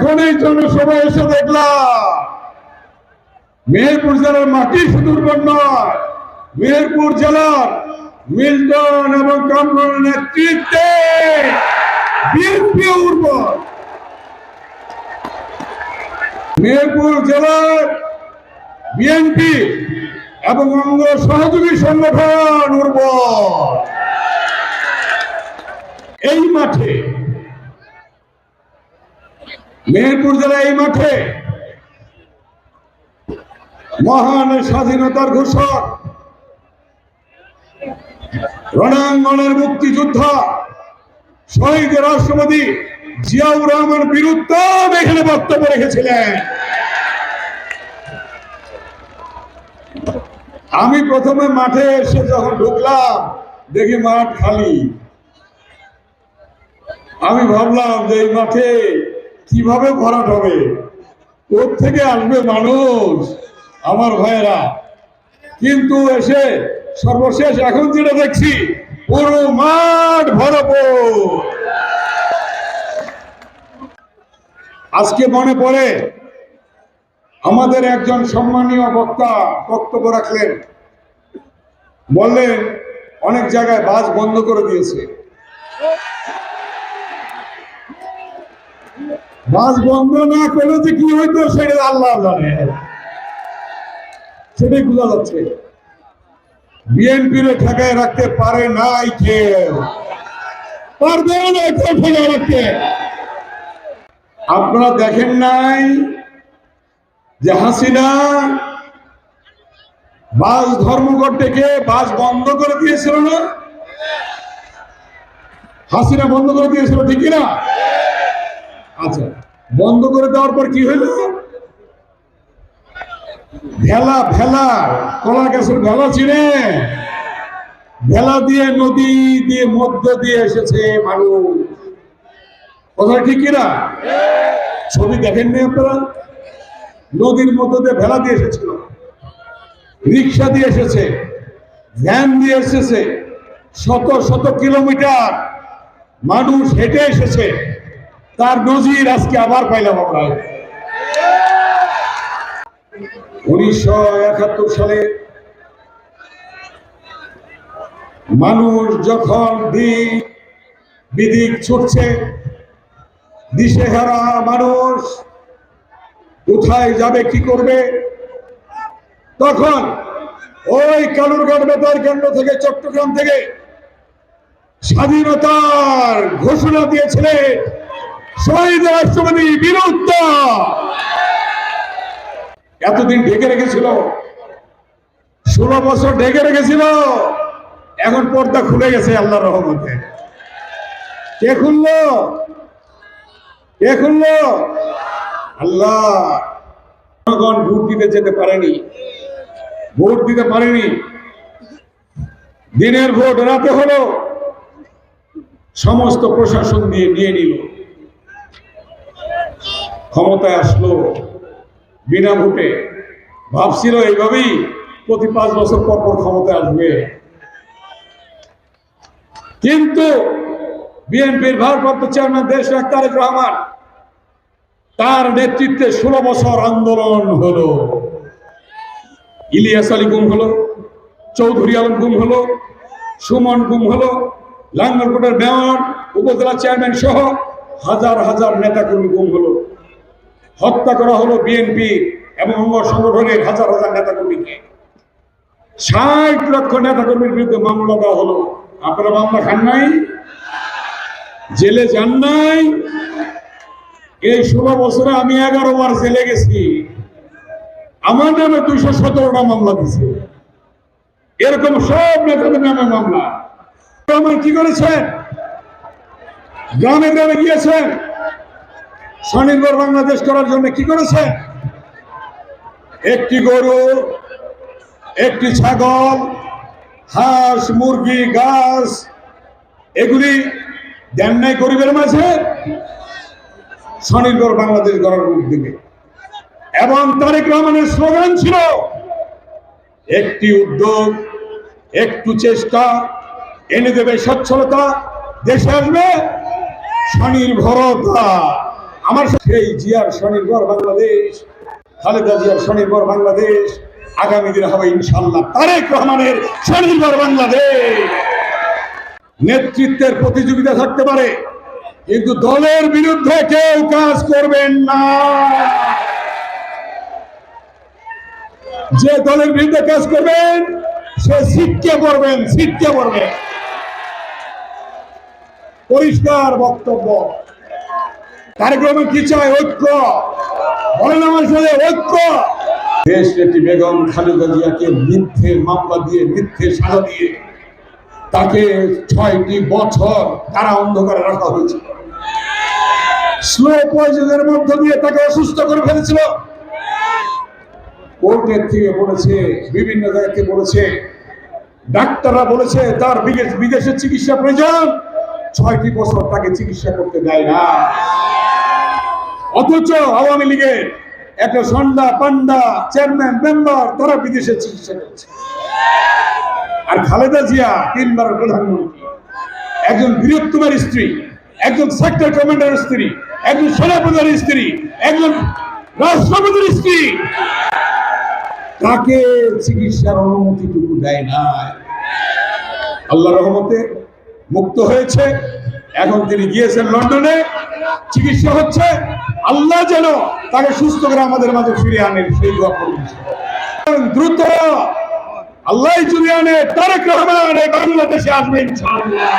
এখন এই জনসভা এসে দেখলাম মেহেরপুর জেলার মাটি শুধু উর্বর নয়, মেহেরপুর জেলার মিল্টন এবং কামরুলের নেতৃত্বে বিএনপি উর্বর। মেহেরপুর জেলার বিএনপি এবং অঙ্গ সহযোগী সংগঠন উর্বর। এই মাঠে মেহেরপুর জেলা এই মাঠে মহান স্বাধীনতার ঘোষক রণাঙ্গনের মুক্তিযোদ্ধা শহীদ রাষ্ট্রপতি জিয়াউর রহমান বিরুদ্ধে এখানে বক্তব্য রেখেছিলেন। আমি প্রথমে মাঠে এসে যখন ঢুকলাম দেখি মাঠ খালি। আমি ভাবলাম যে এই মাঠে কিভাবে ভরাট হবে, কোত্থেকে আসবে মানুষ আমার ভাইয়েরা। কিন্তু এসে সর্বশেষ এখন যেটা দেখছি পুরো মাঠ ভরপুর। আজকে মনে পড়ে আমাদের একজন সম্মানীয় বক্তা বক্তব্য রাখলেন, বললেন অনেক জায়গায় বাস বন্ধ করে দিয়েছে। বাস বন্ধ না করলে যে কি হইতো সেটা আল্লাহ জানে, সেটাই বোঝা যাচ্ছে। বিএনপির ঠেকায় রাখতে পারে নাই কেউ, পারবে না কেউ ঠেকায় রাখতে। আপনারা দেখেন নাই যে হাসিনা বাস ধর্মঘট ডেকে বাস বন্ধ করে দিয়েছিল না? হাসিনা বন্ধ করে দিয়েছিল, ঠিক না? আচ্ছা, বন্ধ করে দেওয়ার পর কি হইল? ভেলা ভেলা কলা গাছের ভেলা ছিঁড়ে ভেলা দিয়ে নদী দিয়ে মধ্য দিয়ে এসেছে মানুষ। কথা ঠিক কিনা? ছবি দেখেননি আপনারা? নদীর মধ্য দিয়ে ভেলা দিয়ে এসেছিল, রিক্সা দিয়ে এসেছে, ভ্যান দিয়ে এসেছে, শত শত কিলোমিটার মানুষ হেঁটে এসেছে। তার নজির আজকে আবার পাইলাম আমরা। 1971 সালে মানুষ যখন বিদিক ছুটছে, দিশেহারা মানুষ কোথায় যাবে কি করবে, তখন ওই কালুরঘাট বেতার কেন্দ্র থেকে চট্টগ্রাম থেকে স্বাধীনতার ঘোষণা দিয়েছিলেন শহীদ রাষ্ট্রপতি বিরুদ্ধে। এতদিন ঢেকে রেখেছিল, 16 বছর ঢেকে রেখেছিল, এখন পর্দা খুলে গেছে আল্লাহর রহমতে। কে খুললো? কে খুললো? আল্লাহ। জনগণ ভোট দিতে যেতে পারেনি, ভোট দিতে পারেনি। দিনের ভোট রাতে হলো, সমস্ত প্রশাসন নিয়ে নিল, ক্ষমতায় আসলো বিনা ভোটে। ভাবছিল এইভাবেই প্রতি 5 বছর পর পর ক্ষমতায় আসবে। কিন্তু বিএনপির ভারপ্রাপ্ত চেয়ারম্যান দেশনায়ক তারেক রহমান, তার নেতৃত্বে 16 বছর আন্দোলন হলো। ইলিয়াস আলী গুম হলো, চৌধুরী আলম গুম হলো, সুমন গুম হলো, লাঙ্গলকোটের মেয়র, উপজেলা চেয়ারম্যান সহ হাজার হাজার নেতাকর্মী গুম হলো। হত্যা করা হলো বিএনপি এবং অঙ্গ সংগঠনের হাজার হাজার নেতাকর্মীকে। 60 লক্ষ নেতাকর্মীর বিরুদ্ধে মামলা দেওয়া হলো। আপনারা মামলা খান নাই? জেলে যান নাই? এই 16 বছরে আমি 11 বার জেলে গেছি। আমার নামে 217টা মামলা দিছে। এরকম সব নেতাদের নামে মামলা। আমার কি করেছেন? গ্রামে গ্রামে গিয়েছেন, স্বনির্ভর বাংলাদেশ করার জন্য কি করেছেন? একটি গরু, একটি ছাগল, হাঁস, মুরগি, গাছ, এগুলি দেন নাই গরিবের মাঝে স্বনির্ভর বাংলাদেশ গড়ার উদ্যোগে। এবং তারেক রহমানের স্লোগান ছিল একটি উদ্যোগ, একটু চেষ্টা এনে দেবে সচ্ছলতা, দেশে আসবে স্বনির্ভরতা। আমার সেই জিয়ার স্বনির্ভর বাংলাদেশ, খালেদা জিয়ার স্বনির্ভর বাংলাদেশ আগামী দিনে হবে ইনশাআল্লাহ তারেক রহমানের স্বনির্ভর বাংলাদেশ। নেতৃত্বের প্রতিযোগিতা থাকতে পারে, কিন্তু দলের বিরুদ্ধে কেউ কাজ করবেন না। যে দলের বিরুদ্ধে কাজ করবেন সে ছিটকে পড়বেন, ছিটকে পড়বেন। পরিষ্কার বক্তব্য। তারেক রহমান কি চায়? ঐক্য। বলেন আমার সাথে, ঐক্য। দেশ নেত্রী বেগম খালেদা জিয়াকে মিথ্যে মামলা দিয়ে, মিথ্যে সাজা দিয়ে তাকে 6টি বছর কারা অন্ধকারে রাখা হয়েছিল। স্লো পয়জনের মধ্য দিয়ে তাকে অসুস্থ করে ফেলেছিল। কোর্টের থেকে বলেছে, বিভিন্ন জায়গা থেকে বলেছে, ডাক্তাররা বলেছে তার বিদেশে চিকিৎসা প্রয়োজন, 6টি বছর তাকে চিকিৎসা করতে দেয় না। অথচ আওয়ামী লীগের একটা সন্ধ্যা পান্ডা চেয়ারম্যান মেম্বার তারা বিদেশে চিকিৎসা করছে। আর খালেদা জিয়া 3বার প্রধানমন্ত্রী, একজন বীরত্তমার স্ত্রী, একজন সেক্টর কমান্ডারের স্ত্রী, একজন সেনাপ্রধানের স্ত্রী, একজন রাষ্ট্রপতির স্ত্রী, তাকে চিকিৎসার অনুমতিটুকু দেয় না। আল্লাহর রহমতে মুক্ত হয়েছে। এখন তিনি গিয়েছেন লন্ডনে, চিকিৎসা হচ্ছে। আল্লাহ যেন তাকে সুস্থ করে আমাদের মাঝে ফিরে আনেন, সেই দোয়া করুন। দ্রুত আল্লাহ যদি আনে তারেক রহমান এই বাংলাদেশে আসবে ইনশাআল্লাহ।